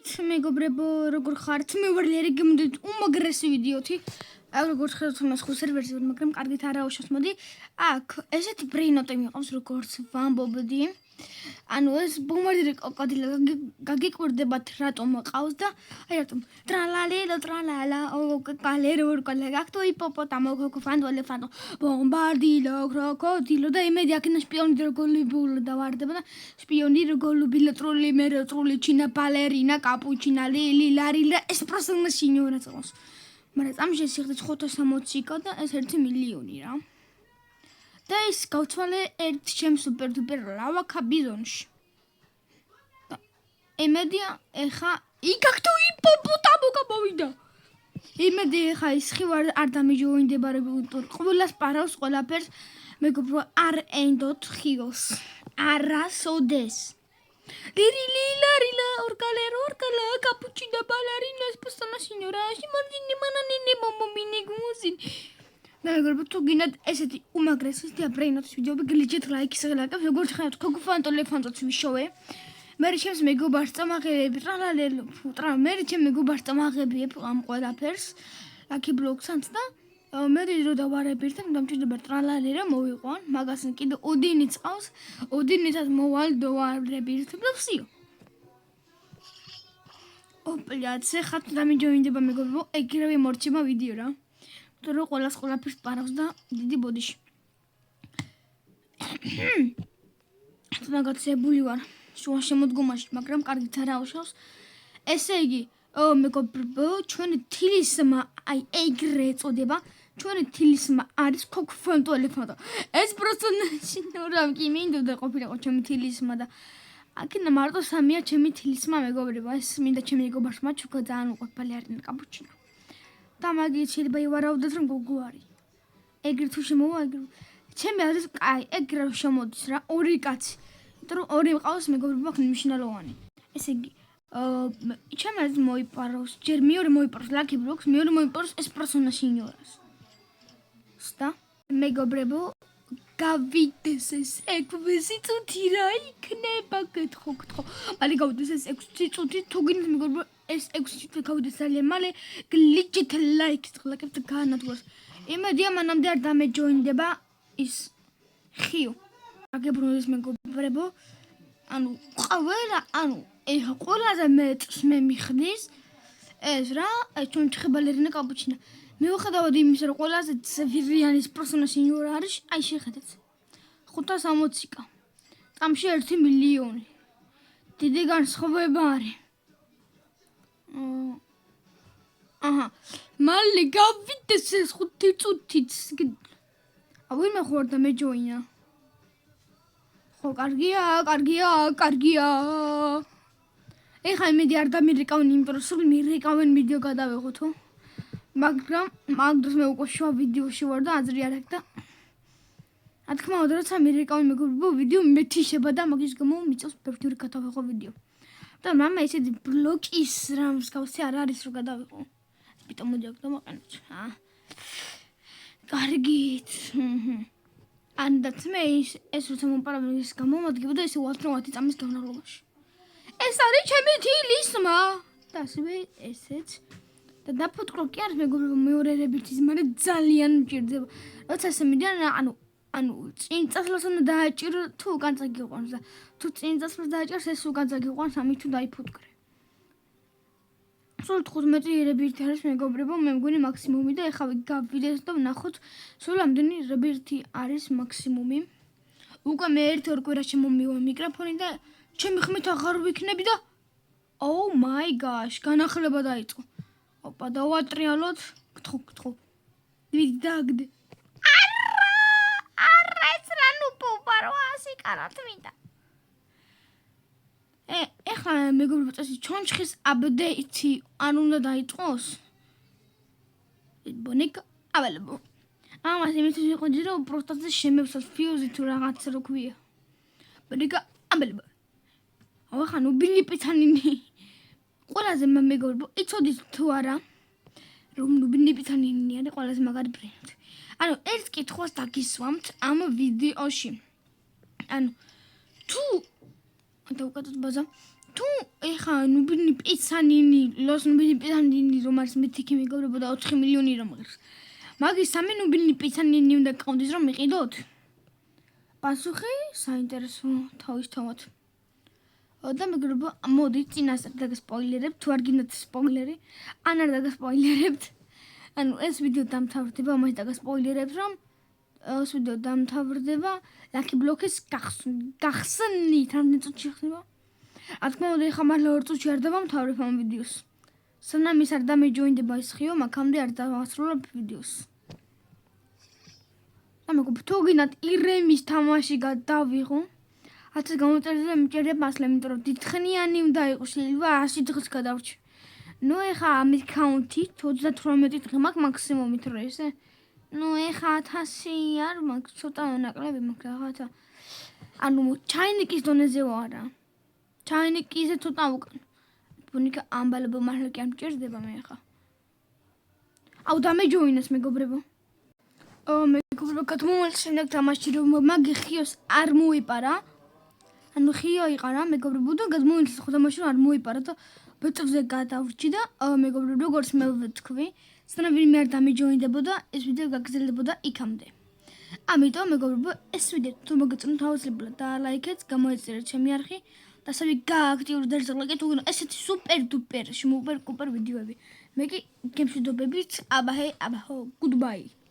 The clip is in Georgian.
მეგობრებო, როგორ ხართ? მე ვარ ლერი გემოდით უმაგრესი ვიდეოთი. როგორც ხედავთ, მას ხო სერვერზე ვარ, მაგრამ კარგით არა უშავს. მოდი, აქ ესეთი ბრეინოტი მიყავს, როგორც ვამბობდი. ანუ ეს ბომბარდირი კოკოდილა გაგიკვირდებათ რატომ ყავს და აი რატომ ტრალალა კალერორ კოლეგაქტო იპოპოტამო კოკოფანდო ელეფანტო ბომბარდილო კროკოდილო და იმედი აქენა შპიონი რგოლიბულ და ვარდება და შპიონი რგოლუბილო ტრული მერო ტრული ჩინა ბალერინა კაპუჩინა ლილი ლარილა ესპრესონა სინიორა წავს მაგრამ ამჟე სიხდით 560 და ეს 1 მილიონი რა და ის გავცვალე ერთ ჩემს სუპერ დუპერ ლავაკა ბიზონში. იმედია ეხა იგაქტო იპოპოტამო გამოვიდა. იმედი ეხა ის ხივარ არ დამიჯოინდება რეგულატორ. ყველას პარავს ყველაფერს მეგობრო არ ენდოთ ხიოს. არასოდეს. Lirilarila orkala capuchina ballerina spostana signora shimandini mananini momomini gumuzin. მეგობრებო თუ გინდათ ესეთი უმაგრესი და ბრეინოტის ვიდეოები გლიჯეთ ლაიქს გაკეთებ როგორც ხარ კოკოფანტო ლეფანტოც ვიშოვე მე ჩემს მეგობარს წამაღები ტრალალელო ტრა მე ჩემ მეგობარს წამაღები ამ ყველაფერს ლაკი ბლოქსანც და მე რო დავარებირთებ დამჭირდება ტრალალერა მოვიყვან მაგას კიდე ოდინიც ყავს ოდინიცად მოვალ დავარებირთებ და ვსიო ოპლაც ხათ დამიჯოინდება მეგობრებო ეგრევე მორჩება ვიდეო რა Τώρα ყველაფერს პარავს და დიდი ბოდიში. მაგაცებული ვარ შუა შემოდგომაში, მაგრამ კარგით არ აუშავს. ესე იგი, მეგობრებო, ჩვენი თილისმა, აი ეგრე ეწოდება, ჩვენი თილისმა არის კოკოფანტო ელეფანტო. ეს პროსტო ნორამ კი მინდოდა ყოფილიყო ჩემი თილისმა და აქენა მარტო სამია ჩემი თილისმა მეგობრებო, ეს მინდა ჩემი მეგობარს მაჩუკა ძალიან უყვარელი არის კაპუჩინო. და მაგით შეიძლება ივარავდეთ რომ გოგო არის. ეგრე თუ შემოვა ეგრე. ჩემი აზრით კაი, ეგრე შემოდის რა, ორი კაცი. იმიტომ რომ ორი მყავს მეგობრებო აქ მნიშვნელოვანი. ესე იგი, ჩემი აზრით მოიპაროს, ჯერ მეორე მოიპაროს ლაკი ბლოქს, მეორე მოიპაროს ესპრესონა სინიორას. სდა მეგობრებო, გავიდეს ეს 6 წუთი რა იქნება გეთხოვ. მალე გავიდეს ეს 6 წუთი თუ გინდათ მეგობრებო ეს 6 წუთი გავიდეს ძალიან მალე გლიჯით ლაიქს ხლაკებთ განადგურს. იმედია მანამდე არ დამეჯოინდება ის ხიო. აგებრუნდეს მეგობრებო. ანუ ეხა ყველაზე მეტს მე მიხდის ეს რა, ჩვენ ჩხებალერინა კაპუჩინა. მიუხედავად იმისა, რომ ყველაზე ძვირიანის პროსონა სინიორა არის, აი შეხედეთ. 560-კა. წამში 1 მილიონი. დიდი განსხვავება არის. აჰა. მალე გავიდეს ეს 5 წუთიც. ვინმე ხوار და მეჯოინა. ხო, კარგია. ეხა იმედი არ დამირეკავენ, იმიტომ რომ სულ მირეკავენ ვიდეო გადავიღოთო. მაგრამ მაგდროს მე უკვე შუა ვიდეოში ვარ და აზრი არ აქვს და რა თქმა უნდა როცა მირეკავენ მეგობრებო ვიდეო მეთიშება და მაგის გამო მიწევს ბევრი გადავიღო ვიდეო. და მამა ესეთი ბლოკის რა მსგავსი არ არის რომ გადავიღო. ბიტო მოდი აქ დამაყენოთ. კარგით. ანდაც მე ეს როცა მომპარავების გამომადგებოდა ესე უალტროვათი წამის განაღლობაში. ეს არის ჩემი თილისმა და ასევე ესეც და დაფოტკრო კი არის მეგობრებო მეორე რებირთის მარე ძალიან მჭირდება. როცა ესე მიდიან ანუ წინ წასვლას უნდა დააჭირო თუ უკან წაგიყვანს და თუ წინ წასვლას დააჭერს ეს უკან წაგიყვანს ამით თუ დაიფუტკრე. სულ 15 რებირთი არის მეგობრებო მე მგონი მაქსიმუმი და ეხლა გავიდეს და ვნახოთ სულ ამდენი რებირთი არის მაქსიმუმი. უკვე მე 1-2 კვირაში მომივა მიკროფონი და ჩემი ხმით აღარ ვიქნები და Oh my gosh, განახლება დაიწყო. ოპა დავატრიალოთ, გთხოვ. ვიდაგდე. კარათ მინდა. ეხლა მეგობრებო წესი ჩონჩხის აპდეიტი არ უნდა დაიწყოს. ბონიკა ავალებო. ამას იმითი იყო ჯერო პროსტატზე შემევსად ფიუზი თუ რაღაც რო ქვია. ბონიკა ავალებო. ახლა ნუ ბინიპიცანინი. ყველაზე მეგობრებო იცოდით თუ არა რომ ნუ ბინიპიცანინი არის ყველაზე მაგარი ბრენდი. ანუ ეს კითხვას დაგისვამთ ამ ვიდეოში. ანუ თუ თუ ეხა ნუბინი პიცანინი ლოს ნუბინი პიცანინი რომ არის მეთიქი მეგობრებო და 4 მილიონი რომ ღირს მაგის 3 ნუბინი პიცანინი უნდა გყავდეს რომ მიყიდოთ პასუხი საინტერესო თავისთავად და მეგობრებო მოდი წინასწარ დაგასპოილერებ თუ არ გინდათ სპოილერი ან არ დაგასპოილერებთ ანუ ეს ვიდეო დამთავრდება ამას დაგასპოილერებ რომ ეს ვიდეო დამთავრდება ლაკი ბლოკის გახსნით ამ წუთში ხდება რა თქმა უნდა ეხა მართლა 2 წუთში არ დავამთავრებ ამ ვიდეოს სანამ ის არ დამეჯოინდება ის ხიო მაგამდე არ დავასრულებ ვიდეოს და მეგობრებო თუ გინდათ ირემის თამაში გადავიღო ათს გამოწერზე მიჭერებ მასლა იმიტომ რომ დიდხნიანი უნდა იყოს შეიძლება 100 დღეს გადავრჩი ნუ ეხა ამ აკაუნთი 38 დღე მაქვს მაქსიმუმით რა ესე ნუ ეხა 1000 არ მაქვს ცოტა ნაკლები მაქვს რაღაცა ანუ ჩაინიკის დონეზე ვარა ჩაინიკიზე ცოტა უკან ბუნიკა ამბალებო მართლა კი არ მჭირდება მე ეხა აუ დამეჯოინეს მეგობრებო მეგობრებო გადმოვალ შემდეგ თამაში რომ მაგი ხიოს არ მოიპარა ანუ ხიო იყარა მეგობრებო და გადმოვალ ხო თამაში არ მოიპარა და ბეწვზე გადავრჩი და მეგობრებო როგორც მე ვთქვი სანამ ვინმე არ დამეჯოინდებოდა ეს ვიდეო გაგრძელდებოდა იქამდე ამიტომ მეგობრებო ეს ვიდეო თუ მოგეწონათ აუცილებლად დაალაიქეთ გამოეწერეთ ჩემი არხი და ასევე გააქტიურდეთ ზღლაკეთ უგნო ესეთი სუპერ დუპერ შემოუპერ კუპერ ვიდეოები მე კი გემშვიდობებით აბაჰე აბაჰო გუდბაი